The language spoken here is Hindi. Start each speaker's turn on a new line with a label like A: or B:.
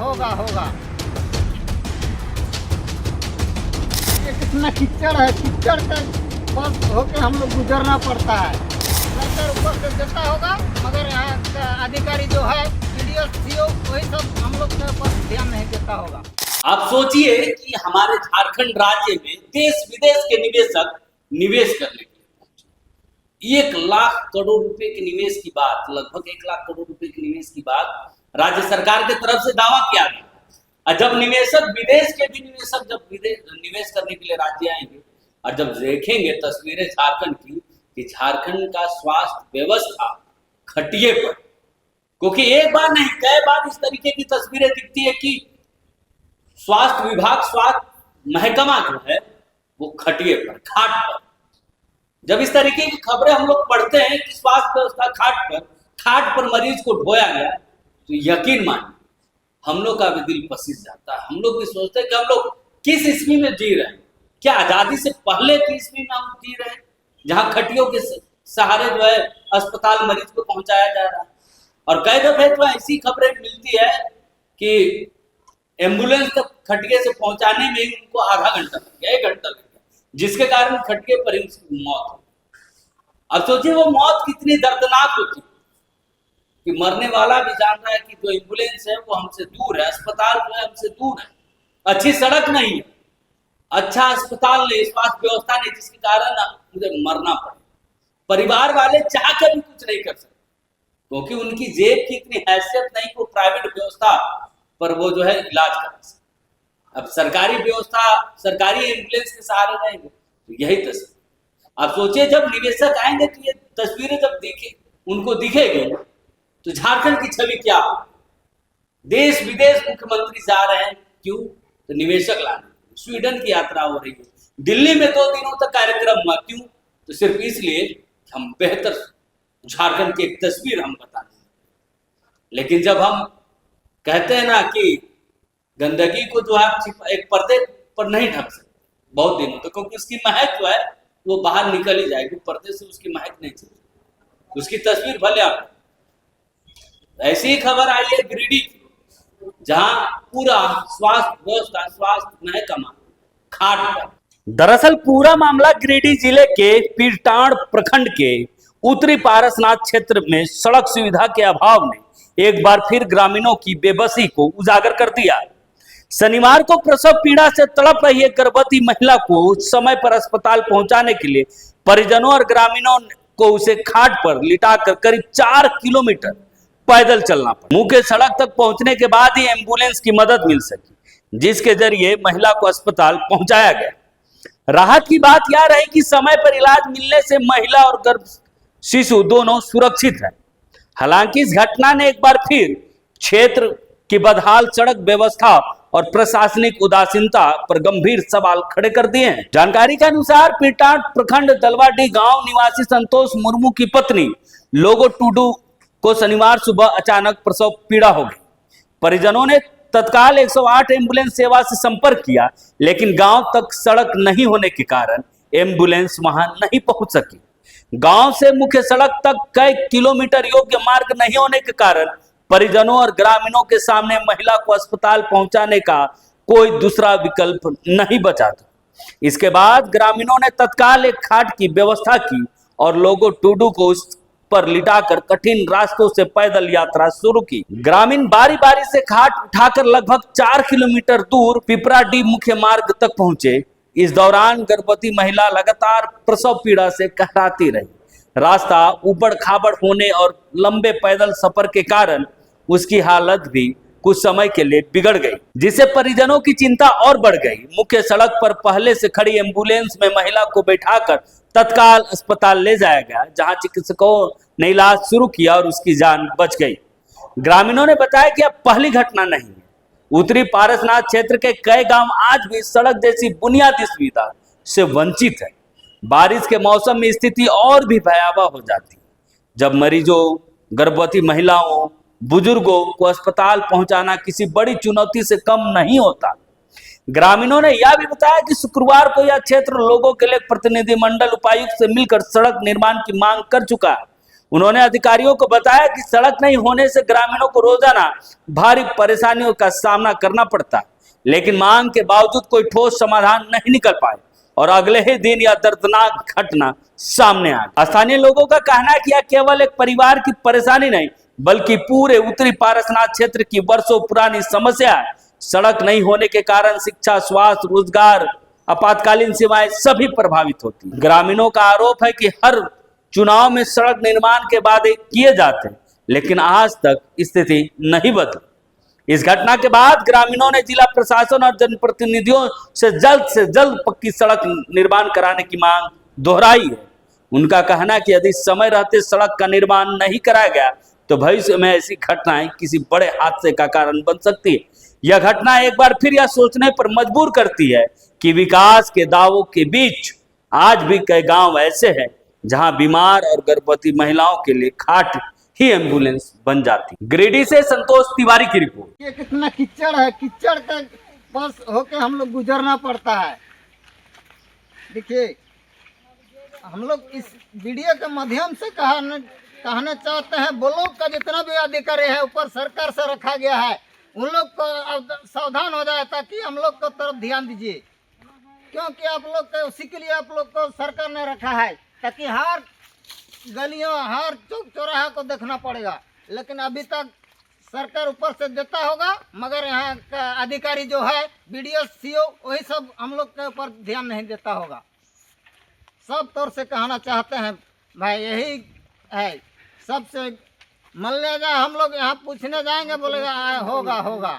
A: होगा होगा। ये कितना कीचड़ है, कीचड़ का बस होके हम लोग गुजरना पड़ता है। सरकार ऊपर से देता होगा, मगर यहाँ का अधिकारी जो है वीडियो सीओ वही सब हम लोग के पास ध्यान नहीं देता होगा।
B: आप सोचिए कि हमारे झारखंड राज्य में देश विदेश के निवेशक निवेश करने के लिए पहुंचे। 1 लाख करोड़ रुपए के निवेश की बात, लगभग 1 लाख करोड़ रुपए के निवेश की बात राज्य सरकार की तरफ से दावा किया गया। और जब निवेशक विदेश के भी निवेशक जब निवेश करने के लिए राज्य आएंगे और जब देखेंगे तस्वीरें झारखंड की कि झारखंड का स्वास्थ्य व्यवस्था खटिए पर, क्योंकि एक बार नहीं कई बार इस तरीके की तस्वीरें दिखती है कि स्वास्थ्य विभाग, स्वास्थ्य महकमा जो है वो खटिए पर, खाट पर। जब इस तरीके की खबरें हम लोग पढ़ते हैं कि स्वास्थ्य व्यवस्था खाट पर मरीज को ढोया गया, तो यकीन मानिए हम लोग का भी दिल पसीज जाता है। हम लोग भी सोचते हैं कि हम लोग किस ईस्वी में जी रहे हैं। क्या आजादी से पहले की ईस्वी में हम जी रहे हैं, जहां खटियों के सहारे जो है अस्पताल मरीज को पहुंचाया जा रहा है। और कई दफे तो ऐसी खबरें मिलती है कि एम्बुलेंस तक खटिये से पहुंचाने में उनको आधा घंटा लग गया, 1 घंटा लग गया, जिसके कारण खटिये पर ही उसकी मौत हो। अब सोचिए वो मौत कितनी दर्दनाक होती है कि मरने वाला भी जान रहा है कि जो एम्बुलेंस है वो हमसे दूर है, अस्पताल जो है हमसे दूर है, अच्छी सड़क नहीं है, अच्छा अस्पताल नहीं, स्वास्थ्य व्यवस्था नहीं, जिसके कारण मुझे मरना पड़े। परिवार वाले चाह कर भी कुछ नहीं कर सकते क्योंकि उनकी जेब की इतनी हैसियत नहीं कि वो प्राइवेट व्यवस्था पर वो जो है इलाज करा सकते। अब सरकारी व्यवस्था, सरकारी एम्बुलेंस के सहारे रहेंगे तो यही तस्वीर। आप सोचिए जब निवेशक आएंगे तो ये तस्वीरें जब उनको दिखेगी तो झारखंड की छवि क्या हो। देश विदेश मुख्यमंत्री जा रहे हैं, क्यों? तो निवेशक लाने। स्वीडन की यात्रा हो रही है, दिल्ली में 2 दिनों तक कार्यक्रम हुआ, क्यों? तो सिर्फ इसलिए हम बेहतर झारखंड की एक तस्वीर हम बता दें। लेकिन जब हम कहते हैं ना कि गंदगी को जो आप एक पर्दे पर नहीं ढक सकते बहुत दिनों तक, क्योंकि उसकी महक जो है वो बाहर निकल ही जाएगी, पर्दे से उसकी महक नहीं चलेगी, उसकी तस्वीर भले आप। ऐसी ही खबर आई है गिरिडीह, जहां पूरा स्वास्थ्य व्यवस्था, स्वास्थ्य महकमा खाट पर। दरअसल पूरा मामला गिरिडीह जिले के पीरटांड प्रखंड के उत्तरी पारसनाथ क्षेत्र में सड़क सुविधा के अभाव ने एक बार फिर ग्रामीणों की बेबसी को उजागर कर दिया। शनिवार को प्रसव पीड़ा से तड़प रही एक गर्भवती महिला को समय पर अस्पताल पहुंचाने के लिए परिजनों और ग्रामीणों को उसे खाट पर लिटाकर करीब 4 किलोमीटर पैदल चलना पड़ा। मुख्य सड़क तक पहुंचने के बाद ही एम्बुलेंस की मदद मिल सकी, जिसके जरिए महिला को अस्पताल पहुंचाया गया। राहत की बात यह रही कि समय पर इलाज मिलने से महिला और गर्भ शिशु दोनों सुरक्षित हैं। हालांकि इस घटना ने एक बार फिर क्षेत्र की बदहाल सड़क व्यवस्था और प्रशासनिक उदासीनता पर गंभीर सवाल खड़े कर दिए हैं। जानकारी के अनुसार पीरटांड प्रखंड दलवाडी गांव निवासी संतोष मुर्मू की पत्नी लोगो टुडू को शनिवार सुबह अचानक प्रसव पीड़ा हो गई। परिजनों ने तत्काल 108 एम्बुलेंस सेवा से संपर्क किया, लेकिन गांव तक सड़क नहीं होने के कारण एम्बुलेंस वहां नहीं पहुंच सकी। गांव से मुख्य सड़क तक कई किलोमीटर योग्य मार्ग नहीं होने के कारण परिजनों और ग्रामीणों के सामने महिला को अस्पताल पहुंचाने का कोई दूसरा विकल्प नहीं बचा था। इसके बाद ग्रामीणों ने तत्काल एक खाट की व्यवस्था की और लोगो टुडू को उस पर लिटाकर कठिन रास्तों से पैदल यात्रा शुरू की। ग्रामीण बारी बारी से खाट उठाकर लगभग 4 किलोमीटर दूर पिपराडीह मुख्य मार्ग तक पहुंचे। इस दौरान गर्भवती महिला लगातार प्रसव पीड़ा से कहराती रही। रास्ता ऊबड़ खाबड़ होने और लंबे पैदल सफर के कारण उसकी हालत भी कुछ समय के लिए बिगड़ गई, जिससे परिजनों की चिंता और बढ़ गई। मुख्य सड़क पर पहले से खड़ी एम्बुलेंस में महिला को बैठाकर तत्काल अस्पताल ले जाया गया, जहां चिकित्सकों ने इलाज शुरू किया और उसकी जान बच गई। ग्रामीणों ने बताया कि अब पहली घटना नहीं है। उत्तरी पारसनाथ क्षेत्र के कई गांव आज भी सड़क जैसी बुनियादी सुविधा से वंचित है। बारिश के मौसम में स्थिति और भी भयावह हो जाती है, जब मरीजों, गर्भवती महिलाओं, बुजुर्गों को अस्पताल पहुंचाना किसी बड़ी चुनौती से कम नहीं होता। ग्रामीणों ने यह भी बताया कि शुक्रवार को यह क्षेत्र लोगों के लिए प्रतिनिधिमंडल उपायुक्त से मिलकर सड़क निर्माण की मांग कर चुका है उन्होंने अधिकारियों को बताया कि सड़क नहीं होने से ग्रामीणों को रोजाना भारी परेशानियों का सामना करना पड़ता है, लेकिन मांग के बावजूद कोई ठोस समाधान नहीं निकल पाए और अगले ही दिन यह दर्दनाक घटना सामने आ गई। स्थानीय लोगों का कहना है कि यह केवल एक परिवार की परेशानी नहीं बल्कि पूरे उत्तरी पारसनाथ क्षेत्र की वर्षों पुरानी समस्या है। सड़क नहीं होने के कारण शिक्षा, स्वास्थ्य, रोजगार, आपातकालीन सेवाएं सभी प्रभावित होती हैं। ग्रामीणों का आरोप है कि हर चुनाव में सड़क निर्माण के वादे किए जाते हैं, लेकिन आज तक स्थिति नहीं बदली। इस घटना के बाद ग्रामीणों ने जिला प्रशासन और जनप्रतिनिधियों से जल्द पक्की सड़क निर्माण कराने की मांग दोहराई है। उनका कहना है कि यदि समय रहते सड़क का निर्माण नहीं कराया गया तो भविष्य में ऐसी घटनाएं किसी बड़े हादसे का कारण बन सकती है। यह घटना एक बार फिर यह सोचने पर मजबूर करती है कि विकास के दावों के बीच आज भी कई गांव ऐसे हैं जहां बीमार और गर्भवती महिलाओं के लिए खाट ही एम्बुलेंस बन जाती। गिरिडीह से संतोष तिवारी की रिपोर्ट।
A: ये कितना कीचड़ है, कीचड़ का बस होके हम लोग गुजरना पड़ता है। देखिए, हम लोग इस वीडियो के माध्यम से कहना चाहते हैं, ब्लॉक का जितना भी अधिकारी है ऊपर सरकार से रखा गया है, उन लोग को सावधान हो जाए ताकि हम लोग को तरफ ध्यान दीजिए, क्योंकि आप लोग को उसी के लिए आप लोग को सरकार ने रखा है ताकि हर गलियों, हर चौक चौराहा को देखना पड़ेगा। लेकिन अभी तक सरकार ऊपर से देता होगा, मगर यहाँ का अधिकारी जो है BDO CO वही सब हम लोग के ऊपर ध्यान नहीं देता होगा। सब तौर से कहना चाहते हैं भाई, यही है सबसे मिलने जाए, हम लोग यहाँ पूछने जाएंगे, बोलेगा होगा होगा।